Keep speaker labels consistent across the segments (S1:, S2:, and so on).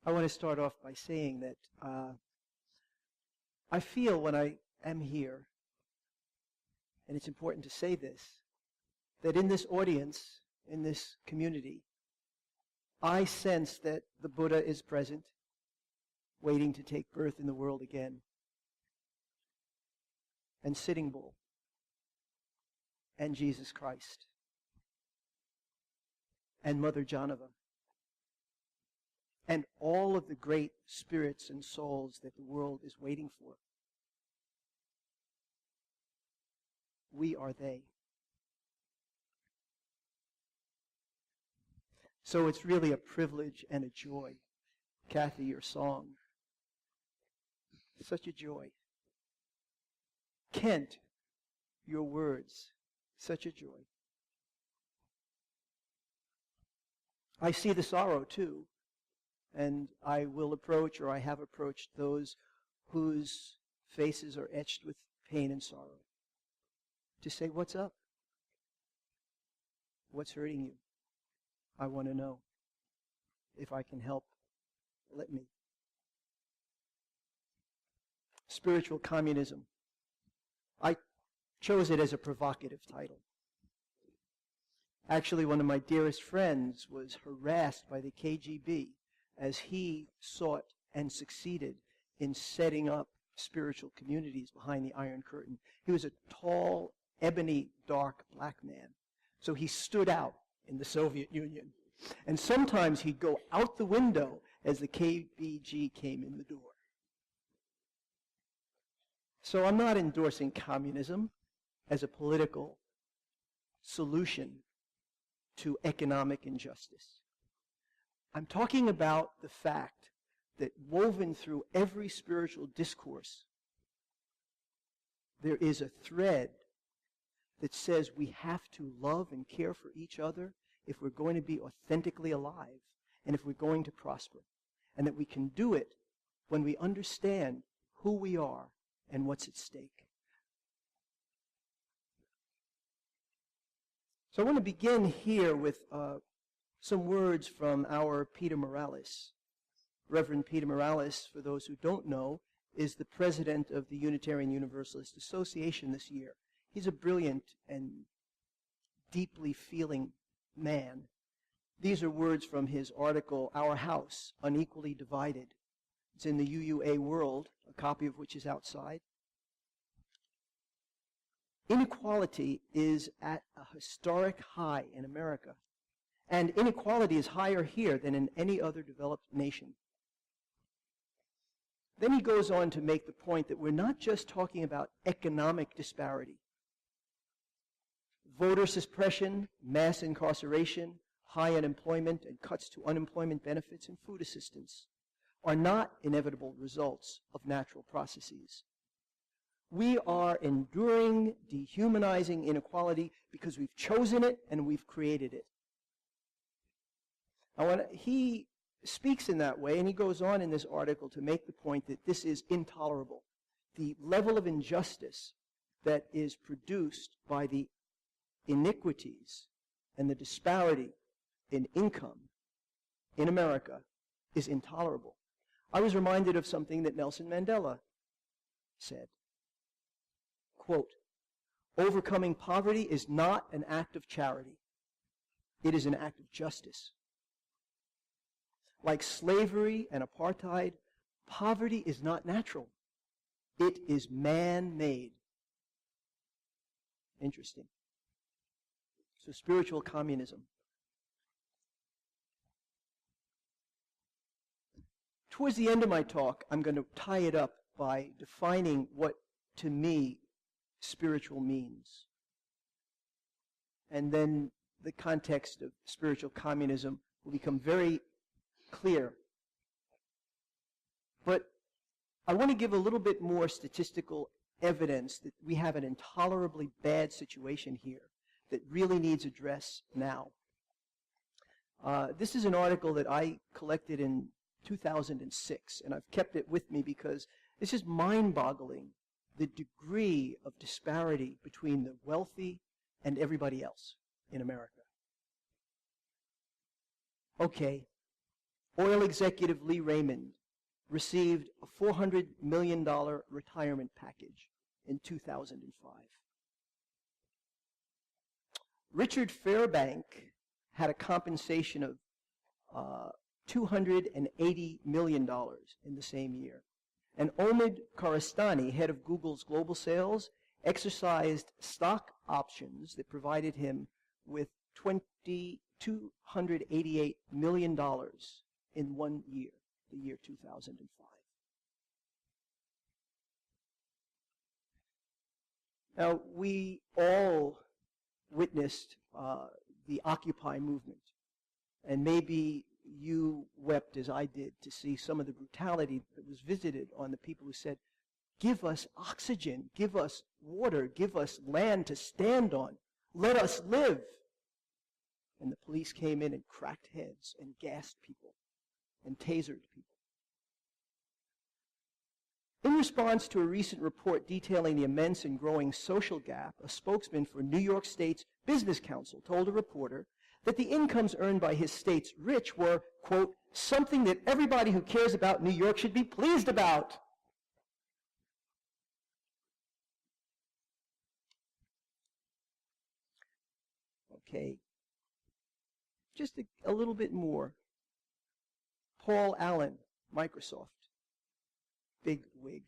S1: I want to start off by saying that I feel when I am here, and it's important to say this, that in this audience, in this community, I sense that the Buddha is present, waiting to take birth in the world again, and Sitting Bull, and Jesus Christ, and Mother Janava, and all of the great spirits and souls that the world is waiting for. We are they. So it's really a privilege and a joy. Kathy, your song, such a joy. Kent, your words, such a joy. I see the sorrow too, and I will approach, or I have approached, those whose faces are etched with pain and sorrow, to say, what's up? What's hurting you? I want to know. If I can help, let me. Spiritual communism. I chose it as a provocative title. Actually, one of my dearest friends was harassed by the KGB as he sought and succeeded in setting up spiritual communities behind the Iron Curtain. He was a tall, ebony, dark black man. So he stood out in the Soviet Union. And sometimes he'd go out the window as the KBG came in the door. So I'm not endorsing communism as a political solution to economic injustice. I'm talking about the fact that woven through every spiritual discourse, there is a thread that says we have to love and care for each other if we're going to be authentically alive and if we're going to prosper. And that we can do it when we understand who we are and what's at stake. So I want to begin here with some words from our Peter Morales. Reverend Peter Morales, for those who don't know, is the president of the Unitarian Universalist Association this year. He's a brilliant and deeply feeling man. These are words from his article, Our House, Unequally Divided. It's in the UUA World, a copy of which is outside. Inequality is at a historic high in America, and inequality is higher here than in any other developed nation. Then he goes on to make the point that we're not just talking about economic disparity. Voter suppression, mass incarceration, high unemployment, and cuts to unemployment benefits and food assistance are not inevitable results of natural processes. We are enduring dehumanizing inequality because we've chosen it and we've created it. He speaks in that way, and he goes on in this article to make the point that this is intolerable. The level of injustice that is produced by the iniquities and the disparity in income in America is intolerable. I was reminded of something that Nelson Mandela said. Quote, overcoming poverty is not an act of charity. It is an act of justice. Like slavery and apartheid, poverty is not natural. It is man-made. Interesting. So spiritual communism. Towards the end of my talk, I'm going to tie it up by defining what, to me, spiritual means. And then the context of spiritual communism will become very clear. But I want to give a little bit more statistical evidence that we have an intolerably bad situation here that really needs address now. This is an article that I collected in 2006, and I've kept it with me because it's just mind-boggling, the degree of disparity between the wealthy and everybody else in America. Okay, Oil executive Lee Raymond received a $400 million retirement package in 2005. Richard Fairbank had a compensation of $280 million in the same year. And Omid Karastani, head of Google's global sales, exercised stock options that provided him with $288 million in 1 year, the year 2005. Now, we all witnessed the Occupy movement, and maybe you wept as I did to see some of the brutality that was visited on the people who said, give us oxygen, give us water, give us land to stand on, let us live. And the police came in and cracked heads and gassed people and tasered people. In response to a recent report detailing the immense and growing social gap, a spokesman for New York State's Business Council told a reporter that the incomes earned by his state's rich were, quote, something that everybody who cares about New York should be pleased about. Okay, just a little bit more. Paul Allen, Microsoft, big wig,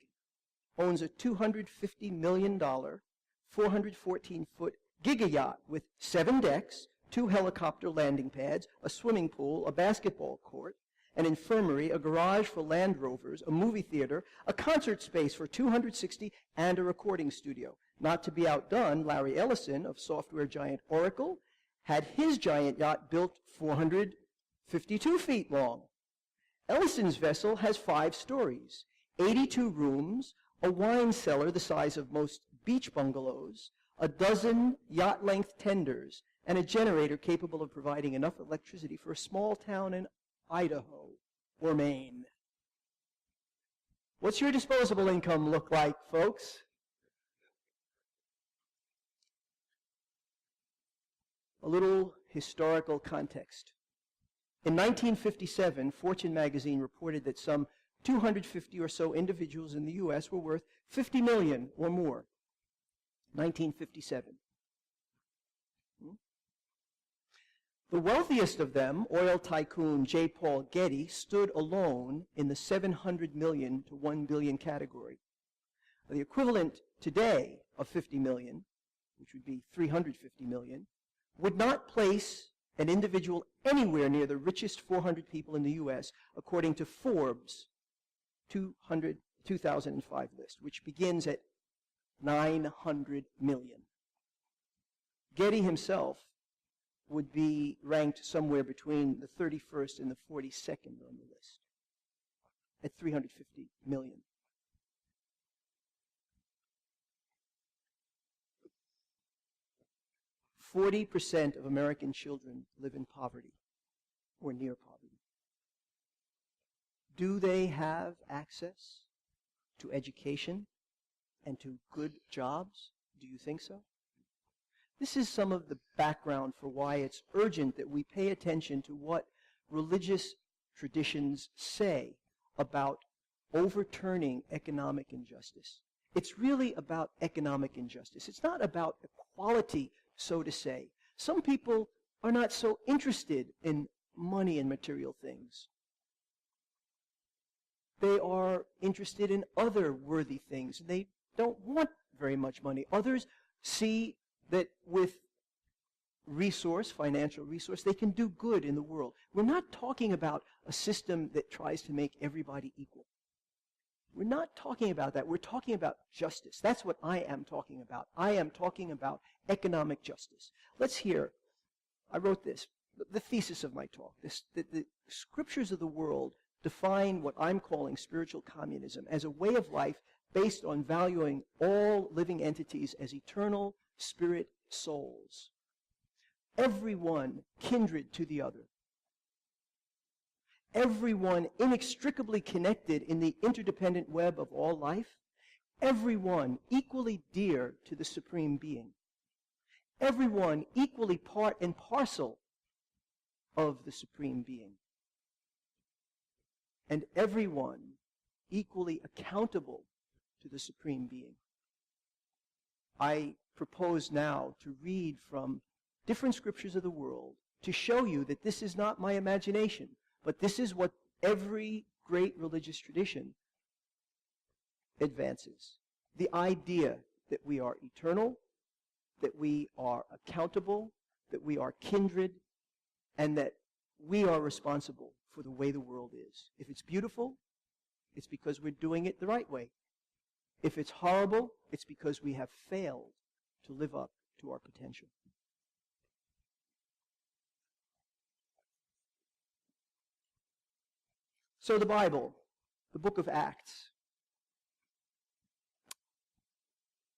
S1: owns a $250 million, 414-foot giga yacht with 7 decks, 2 helicopter landing pads, a swimming pool, a basketball court, an infirmary, a garage for Land Rovers, a movie theater, a concert space for 260, and a recording studio. Not to be outdone, Larry Ellison of software giant Oracle had his giant yacht built 452 feet long. Ellison's vessel has 5 stories, 82 rooms, a wine cellar the size of most beach bungalows, a dozen yacht-length tenders, and a generator capable of providing enough electricity for a small town in Idaho or Maine. What's your disposable income look like, folks? A little historical context. In 1957, Fortune magazine reported that some 250 or so individuals in the U.S. were worth 50 million or more. 1957. The wealthiest of them, oil tycoon J. Paul Getty, stood alone in the 700 million to 1 billion category. The equivalent today of 50 million, which would be 350 million, would not place an individual anywhere near the richest 400 people in the U.S., according to Forbes' 2005 list, which begins at 900 million. Getty himself would be ranked somewhere between the 31st and the 42nd on the list, at 350 million. %40 of American children live in poverty or near poverty. Do they have access to education and to good jobs? Do you think so? This is some of the background for why it's urgent that we pay attention to what religious traditions say about overturning economic injustice. It's really about economic injustice. It's not about equality, so to say. Some people are not so interested in money and material things. They are interested in other worthy things. They don't want very much money. Others see that with financial resource, they can do good in the world. We're not talking about a system that tries to make everybody equal. We're not talking about that. We're talking about justice. That's what I am talking about. I am talking about economic justice. Let's hear, I wrote this, the thesis of my talk, that the scriptures of the world define what I'm calling spiritual communism as a way of life based on valuing all living entities as eternal spirit souls, everyone kindred to the other, everyone inextricably connected in the interdependent web of all life, everyone equally dear to the Supreme Being, everyone equally part and parcel of the Supreme Being. and everyone equally accountable to the Supreme Being. I propose now to read from different scriptures of the world to show you that this is not my imagination, but this is what every great religious tradition advances. The idea that we are eternal, that we are accountable, that we are kindred, and that we are responsible for the way the world is. If it's beautiful, it's because we're doing it the right way. If it's horrible, it's because we have failed to live up to our potential. So the Bible, the book of Acts,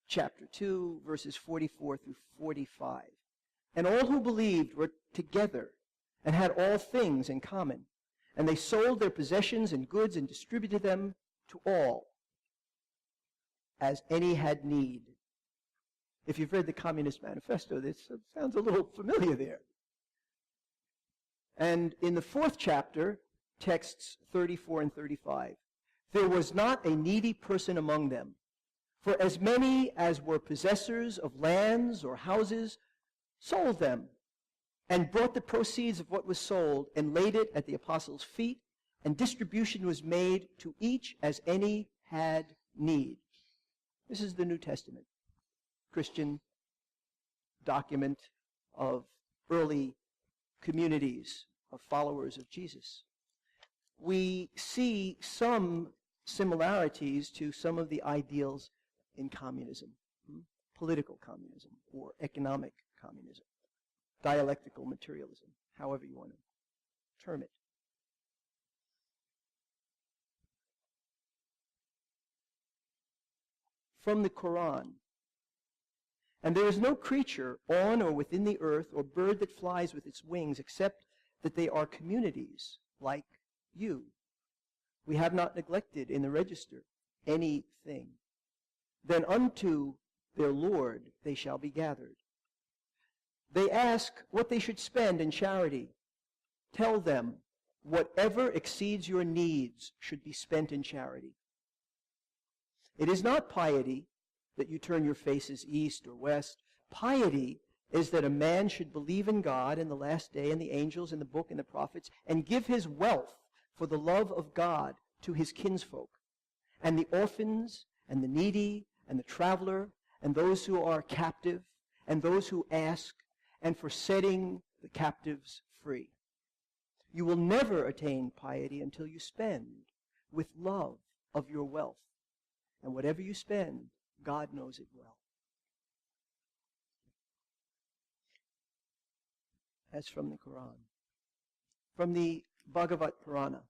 S1: chapter 2, verses 44 through 45. And all who believed were together and had all things in common. And they sold their possessions and goods and distributed them to all as any had need. If you've read the Communist Manifesto, this sounds a little familiar there. And in the 4th chapter, texts 34 and 35, there was not a needy person among them, for as many as were possessors of lands or houses sold them, and brought the proceeds of what was sold and laid it at the apostles' feet, and distribution was made to each as any had need. This is the New Testament, Christian document of early communities of followers of Jesus. We see some similarities to some of the ideals in communism, political communism or economic communism, dialectical materialism, however you want to term it. From the Quran. And there is no creature on or within the earth or bird that flies with its wings except that they are communities like you. We have not neglected in the register anything. Then unto their Lord they shall be gathered. They ask what they should spend in charity. Tell them, whatever exceeds your needs should be spent in charity. It is not piety that you turn your faces east or west. Piety is that a man should believe in God and the last day and the angels and the book and the prophets and give his wealth for the love of God to his kinsfolk and the orphans and the needy and the traveler and those who are captive and those who ask, and for setting the captives free. You will never attain piety until you spend with love of your wealth. And whatever you spend, God knows it well. That's from the Quran. From the Bhagavad Purana.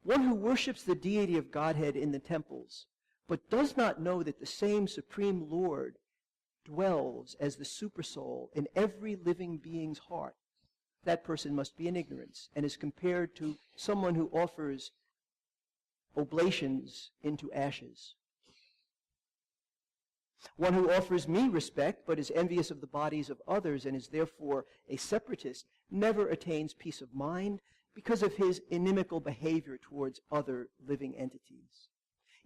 S1: One who worships the deity of Godhead in the temples, but does not know that the same Supreme Lord dwells as the supersoul in every living being's heart, that person must be in ignorance and is compared to someone who offers oblations into ashes. One who offers me respect but is envious of the bodies of others and is therefore a separatist never attains peace of mind because of his inimical behavior towards other living entities.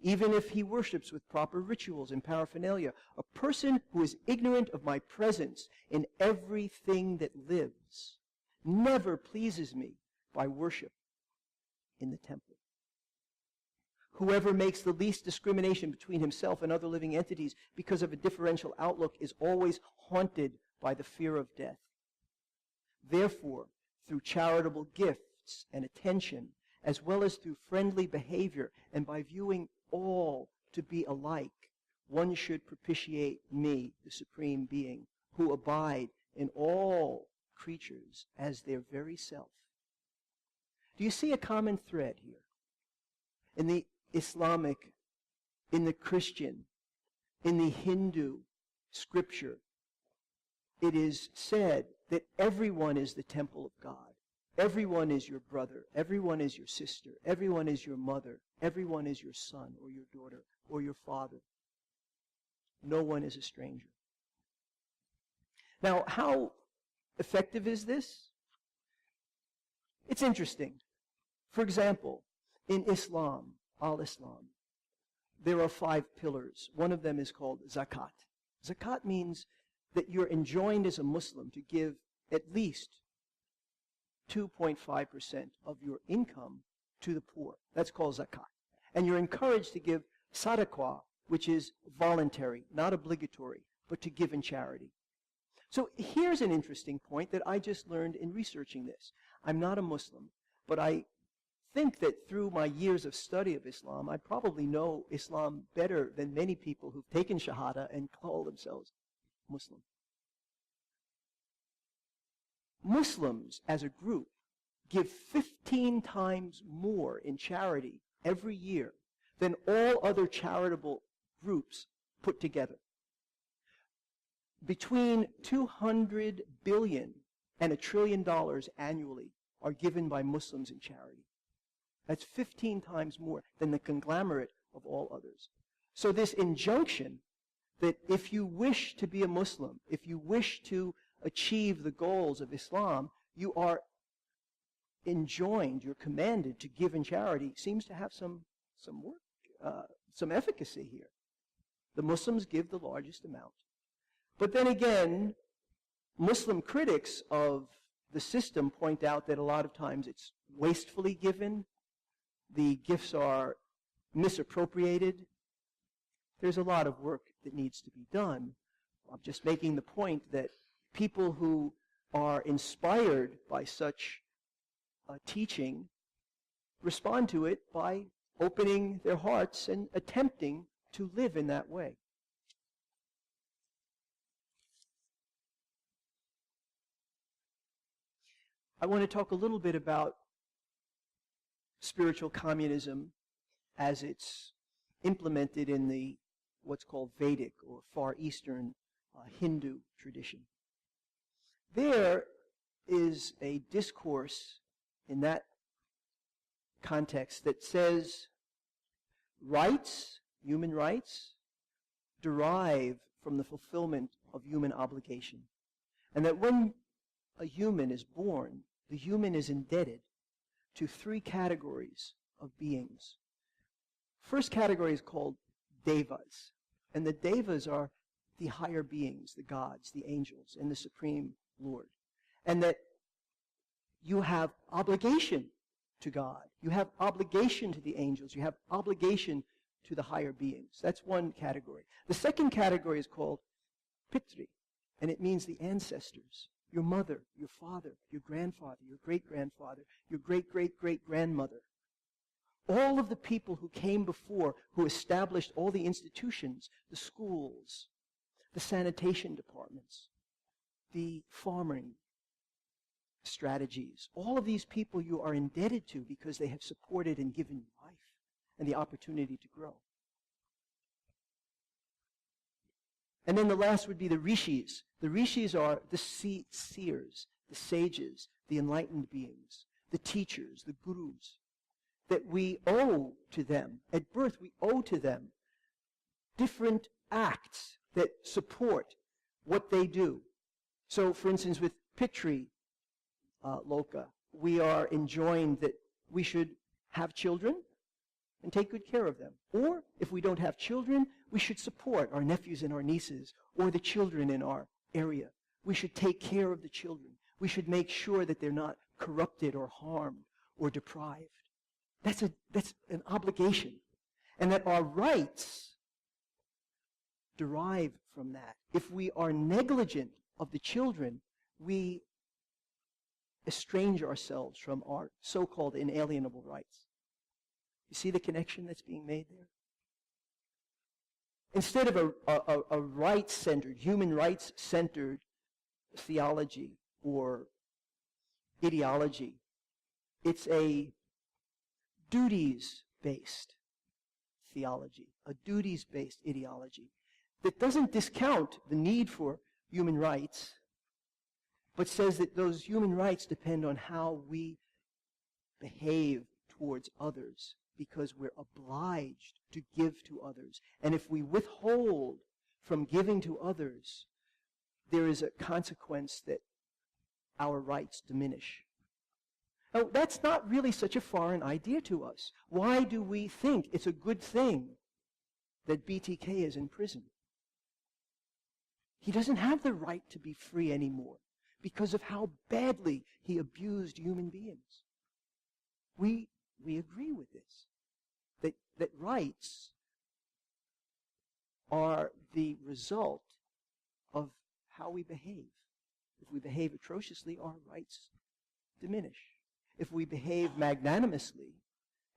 S1: Even if he worships with proper rituals and paraphernalia, a person who is ignorant of my presence in everything that lives never pleases me by worship in the temple. Whoever makes the least discrimination between himself and other living entities because of a differential outlook is always haunted by the fear of death. Therefore, through charitable gifts and attention, as well as through friendly behavior, and by viewing all to be alike, one should propitiate me, the Supreme Being, who abide in all creatures as their very self. Do you see a common thread here? In the Islamic, in the Christian, in the Hindu scripture, it is said that everyone is the temple of God. Everyone is your brother. Everyone is your sister. Everyone is your mother. Everyone is your son or your daughter or your father. No one is a stranger. Now, how effective is this? It's interesting. For example, in Islam, al-Islam, there are 5 pillars. One of them is called zakat. Zakat means that you're enjoined as a Muslim to give at least 2.5% of your income to the poor. That's called zakat. And you're encouraged to give sadaqah, which is voluntary, not obligatory, but to give in charity. So here's an interesting point that I just learned in researching this. I'm not a Muslim, but I think that through my years of study of Islam, I probably know Islam better than many people who've taken Shahada and call themselves Muslim. Muslims as a group give 15 times more in charity every year than all other charitable groups put together. Between $200 billion and $1 trillion annually are given by Muslims in charity. That's 15 times more than the conglomerate of all others. So this injunction that if you wish to be a Muslim, if you wish to achieve the goals of Islam, you are enjoined, you're commanded to give in charity, seems to have some efficacy here. The Muslims give the largest amount. But then again, Muslim critics of the system point out that a lot of times it's wastefully given, the gifts are misappropriated. There's a lot of work that needs to be done. I'm just making the point that people who are inspired by such teaching respond to it by opening their hearts and attempting to live in that way. I want to talk a little bit about spiritual communism as it's implemented in the what's called Vedic or Far Eastern Hindu tradition. There is a discourse in that context that says rights, human rights, derive from the fulfillment of human obligation. And that when a human is born, the human is indebted to 3 categories of beings. First category is called devas. And the devas are the higher beings, the gods, the angels, and the Supreme Lord. And that you have obligation to God. You have obligation to the angels. You have obligation to the higher beings. That's one category. The second category is called pitri, and it means the ancestors. Your mother, your father, your grandfather, your great-grandfather, your great-great-great-grandmother. All of the people who came before, who established all the institutions, the schools, the sanitation departments, the farming strategies. All of these people you are indebted to because they have supported and given you life and the opportunity to grow. And then the last would be the rishis. The rishis are the seers, the sages, the enlightened beings, the teachers, the gurus, that we owe to them. At birth, we owe to them different acts that support what they do. So, for instance, with Pitri Loka, we are enjoined that we should have children and take good care of them. Or, if we don't have children, we should support our nephews and our nieces or the children in our area. We should take care of the children. We should make sure that they're not corrupted or harmed or deprived. That's an obligation. And that our rights derive from that. If we are negligent of the children, we estrange ourselves from our so-called inalienable rights. You see the connection that's being made there? Instead of a rights-centered, human rights-centered theology or ideology, it's a duties-based theology, a duties-based ideology that doesn't discount the need for human rights, but says that those human rights depend on how we behave towards others because we're obliged to give to others. And if we withhold from giving to others, there is a consequence that our rights diminish. Now, that's not really such a foreign idea to us. Why do we think it's a good thing that BTK is in prison? He doesn't have the right to be free anymore because of how badly he abused human beings. We agree with this, that rights are the result of how we behave. If we behave atrociously, our rights diminish. If we behave magnanimously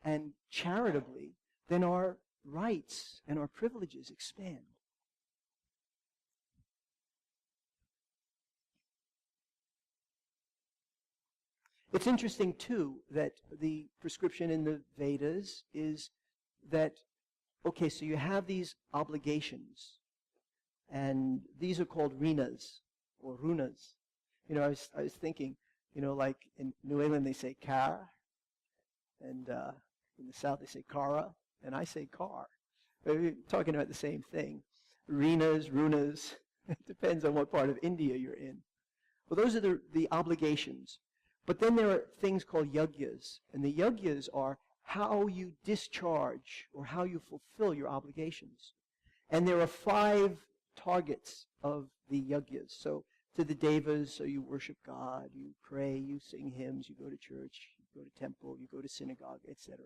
S1: and charitably, then our rights and our privileges expand. It's interesting, too, that the prescription in the Vedas is that, okay, so you have these obligations, and these are called rinas, or runas. You know, I was thinking, you know, like in New England they say car, and in the South they say kara, and I say car. We're talking about the same thing. Rinas, runas, it depends on what part of India you're in. Well, those are the obligations. But then there are things called yagyas, and the yagyas are how you discharge or how you fulfill your obligations. And there are 5 targets of the yagyas. So to the devas, so you worship God, you pray, you sing hymns, you go to church, you go to temple, you go to synagogue, etc.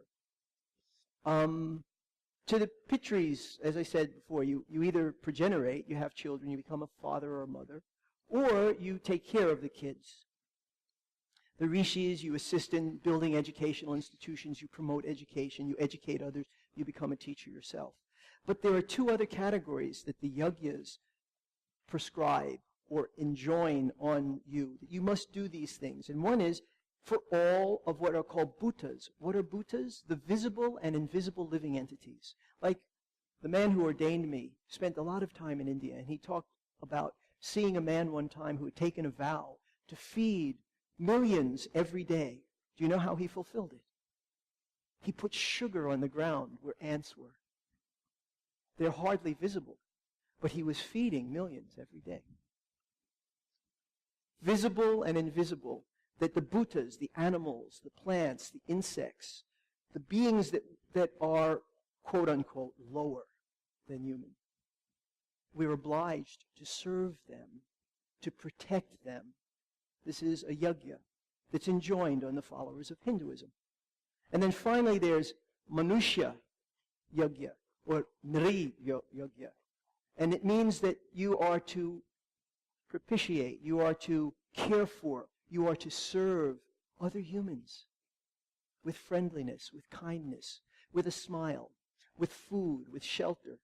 S1: To the pitris, as I said before, you either progenerate, you have children, you become a father or a mother, or you take care of the kids. The rishis, you assist in building educational institutions, you promote education, you educate others, you become a teacher yourself. But there are 2 other categories that the yagyas prescribe or enjoin on you. You must do these things. And one is for all of what are called bhutas. What are bhutas? The visible and invisible living entities. Like the man who ordained me spent a lot of time in India, and he talked about seeing a man one time who had taken a vow to feed millions every day. Do you know how he fulfilled it? He put sugar on the ground where ants were. They're hardly visible, but he was feeding millions every day. Visible and invisible, that the bhutas, the animals, the plants, the insects, the beings that are, quote unquote, lower than human, we're obliged to serve them, to protect them. This is a yajna that's enjoined on the followers of Hinduism. And then finally there's Manushya yajna, or Nri yajna. And it means that you are to propitiate, you are to care for, you are to serve other humans with friendliness, with kindness, with a smile, with food, with shelter.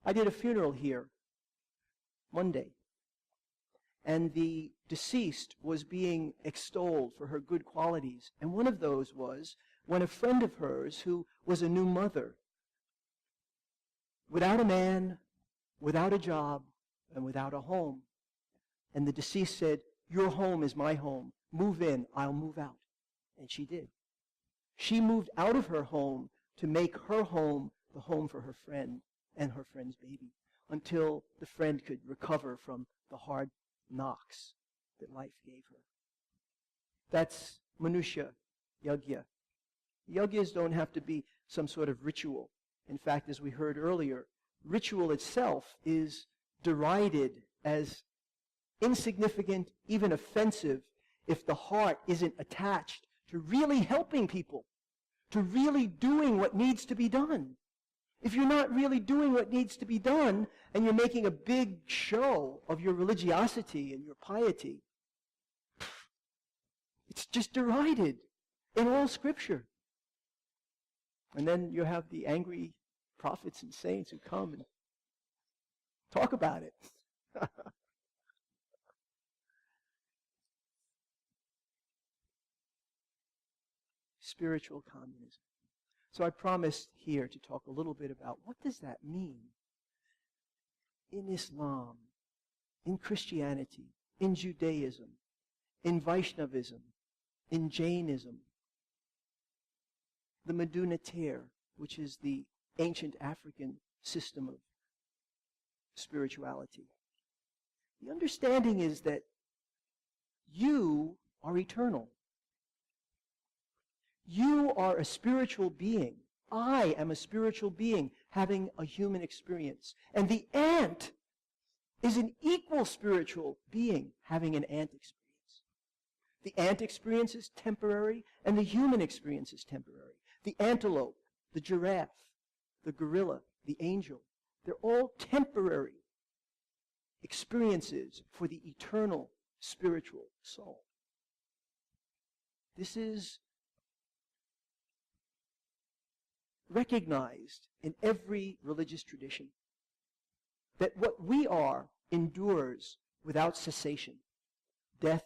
S1: I did a funeral here Monday, and the deceased was being extolled for her good qualities. And one of those was when a friend of hers who was a new mother, without a man, without a job, and without a home. And the deceased said, "Your home is my home. Move in, I'll move out." And she did. She moved out of her home to make her home the home for her friend and her friend's baby until the friend could recover from the hard knocks that life gave her. That's Manushya Yajna. Yajnas don't have to be some sort of ritual. In fact, as we heard earlier, ritual itself is derided as insignificant, even offensive, if the heart isn't attached to really helping people, to really doing what needs to be done. If you're not really doing what needs to be done, and you're making a big show of your religiosity and your piety, it's just derided in all Scripture. And then you have the angry prophets and saints who come and talk about it. Spiritual communism. So I promised here to talk a little bit about what does that mean in Islam, in Christianity, in Judaism, in Vaishnavism, in Jainism, the Unitarian, which is the ancient African system of spirituality. The understanding is that you are eternal. You are a spiritual being. I am a spiritual being having a human experience. And the ant is an equal spiritual being having an ant experience. The ant experience is temporary, and the human experience is temporary. The antelope, the giraffe, the gorilla, the angel, they're all temporary experiences for the eternal spiritual soul. This is recognized in every religious tradition, that what we are endures without cessation. Death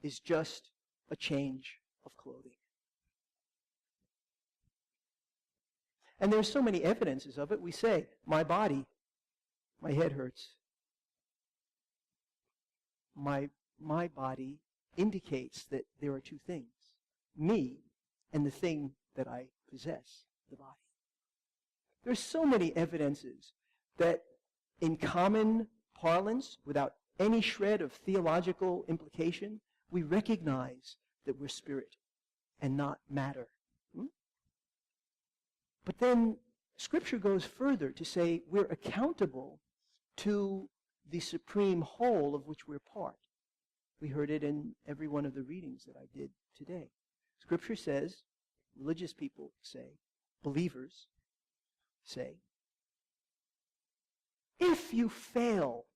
S1: is just a change of clothing. And there's so many evidences of it. We say, my body, my head hurts. My body indicates that there are two things, me and the thing that I possess, the body. There's so many evidences that in common parlance, without any shred of theological implication, we recognize that we're spirit and not matter. But then Scripture goes further to say we're accountable to the supreme whole of which we're part. We heard it in every one of the readings that I did today. Scripture says, religious people say, believers say, if you fail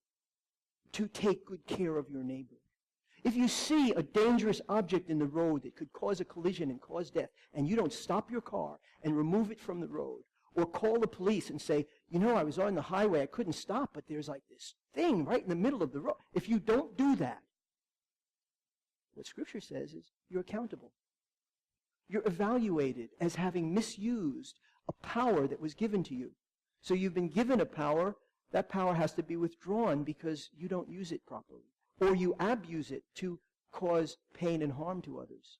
S1: to take good care of your neighbor, if you see a dangerous object in the road that could cause a collision and cause death, and you don't stop your car and remove it from the road, or call the police and say, you know, I was on the highway, I couldn't stop, but there's like this thing right in the middle of the road. If you don't do that, what Scripture says is you're accountable. You're evaluated as having misused a power that was given to you. So you've been given a power, that power has to be withdrawn because you don't use it properly, or you abuse it to cause pain and harm to others.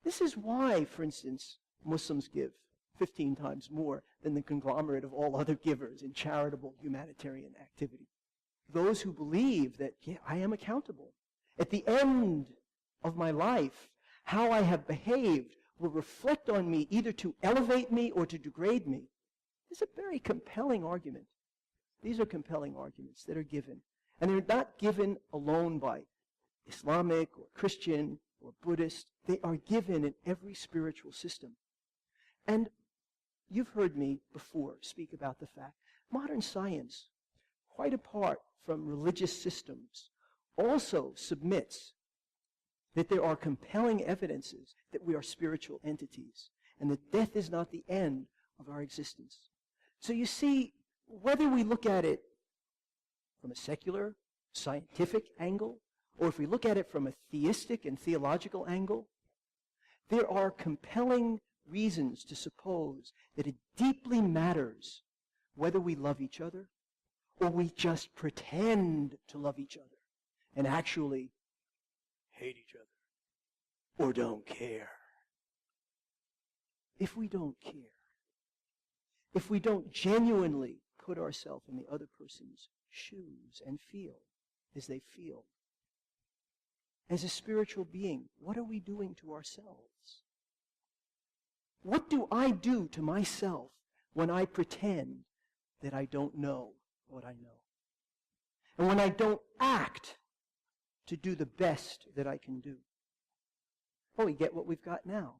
S1: This is why, for instance, Muslims give 15 times more than the conglomerate of all other givers in charitable humanitarian activity. Those who believe that, yeah, I am accountable. At the end of my life, how I have behaved will reflect on me either to elevate me or to degrade me. It's a very compelling argument. These are compelling arguments that are given. And they're not given alone by Islamic or Christian or Buddhist. They are given in every spiritual system. And you've heard me before speak about the fact modern science, quite apart from religious systems, also submits that there are compelling evidences that we are spiritual entities and that death is not the end of our existence. So you see, whether we look at it from a secular, scientific angle, or if we look at it from a theistic and theological angle, there are compelling reasons to suppose that it deeply matters whether we love each other or we just pretend to love each other and actually hate each other or don't care. If we don't care, if we don't genuinely put ourselves in the other person's shoes and feel as they feel, as a spiritual being, what are we doing to ourselves? What do I do to myself when I pretend that I don't know what I know? And when I don't act to do the best that I can do? Well, we get what we've got now.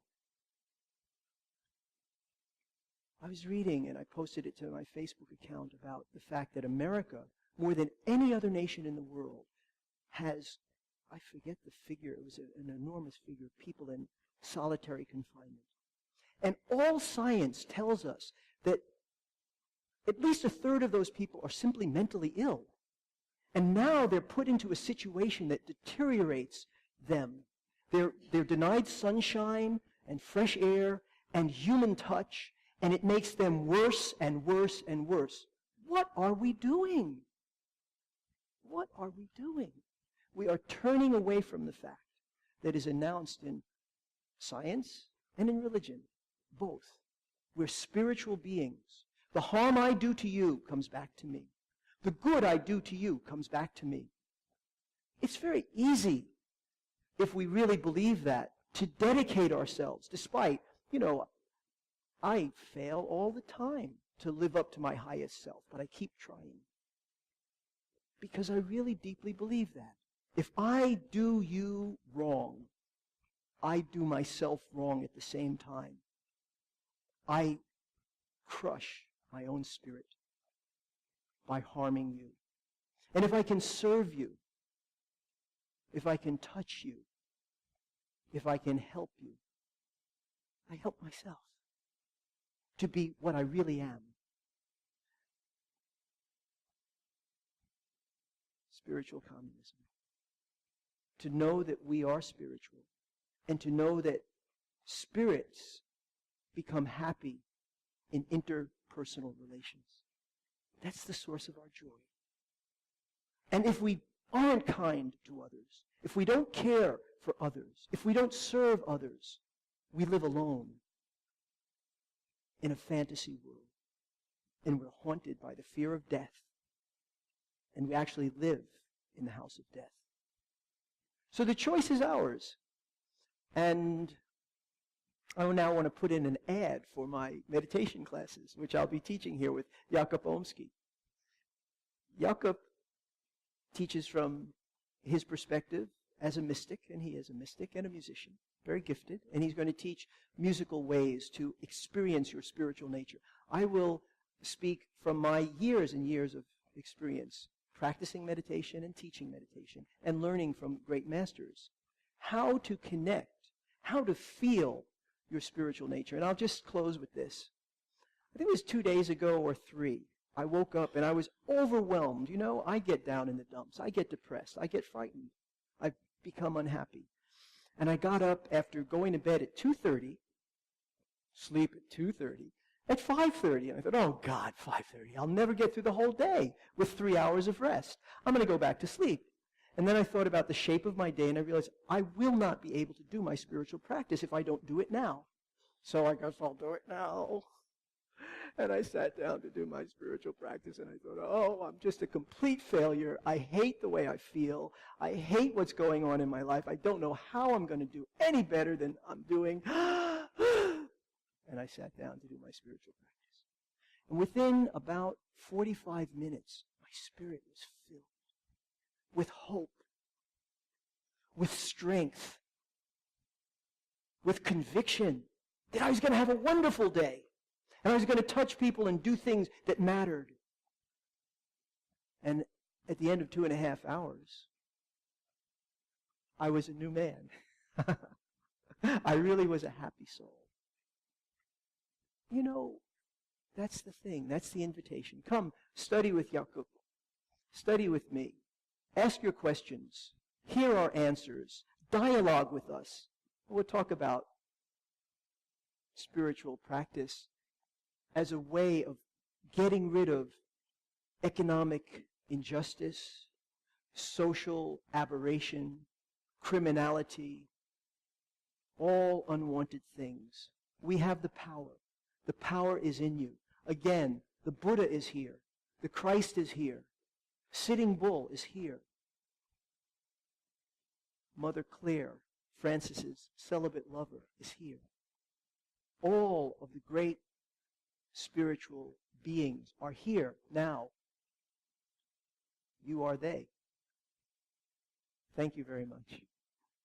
S1: I was reading, and I posted it to my Facebook account, about the fact that America, more than any other nation in the world, has, I forget the figure, it was an enormous figure of people in solitary confinement. And all science tells us that at least a third of those people are simply mentally ill. And now they're put into a situation that deteriorates them. They're denied sunshine and fresh air and human touch, and it makes them worse and worse and worse. What are we doing? What are we doing? We are turning away from the fact that is announced in science and in religion, both. We're spiritual beings. The harm I do to you comes back to me. The good I do to you comes back to me. It's very easy, if we really believe that, to dedicate ourselves, despite, I fail all the time to live up to my highest self, but I keep trying. Because I really deeply believe that. If I do you wrong, I do myself wrong at the same time. I crush my own spirit by harming you. And if I can serve you, if I can touch you, if I can help you, I help myself to be what I really am. Spiritual communism. To know that we are spiritual, and to know that spirits become happy in interpersonal relations. That's the source of our joy. And if we aren't kind to others, if we don't care for others, if we don't serve others, we live alone in a fantasy world. And we're haunted by the fear of death. And we actually live in the house of death. So the choice is ours. And I now want to put in an ad for my meditation classes, which I'll be teaching here with Jakob Omsky. Jakob teaches from his perspective as a mystic, and he is a mystic and a musician, very gifted, and he's going to teach musical ways to experience your spiritual nature. I will speak from my years and years of experience practicing meditation and teaching meditation and learning from great masters how to connect, how to feel your spiritual nature. And I'll just close with this. I think it was 2 days ago or 3. I woke up and I was overwhelmed. I get down in the dumps. I get depressed. I get frightened. I become unhappy. And I got up after going to bed at 2:30, sleep at 2:30, at 5:30. And I thought, oh God, 5:30. I'll never get through the whole day with 3 hours of rest. I'm going to go back to sleep. And then I thought about the shape of my day, and I realized I will not be able to do my spiritual practice if I don't do it now. So I guess I'll do it now. And I sat down to do my spiritual practice, and I thought, oh, I'm just a complete failure. I hate the way I feel. I hate what's going on in my life. I don't know how I'm going to do any better than I'm doing. And I sat down to do my spiritual practice. And within about 45 minutes, my spirit was filled with hope, with strength, with conviction that I was going to have a wonderful day. And I was going to touch people and do things that mattered. And at the end of 2.5 hours, I was a new man. I really was a happy soul. That's the thing. That's the invitation. Come, study with Jakob. Study with me. Ask your questions. Hear our answers. Dialogue with us. We'll talk about spiritual practice as a way of getting rid of economic injustice, social aberration, criminality, all unwanted things. We have the power. The power is in you. Again, the Buddha is here. The Christ is here. Sitting Bull is here. Mother Claire, Francis's celibate lover, is here. All of the great spiritual beings are here now. You are they. Thank you very much.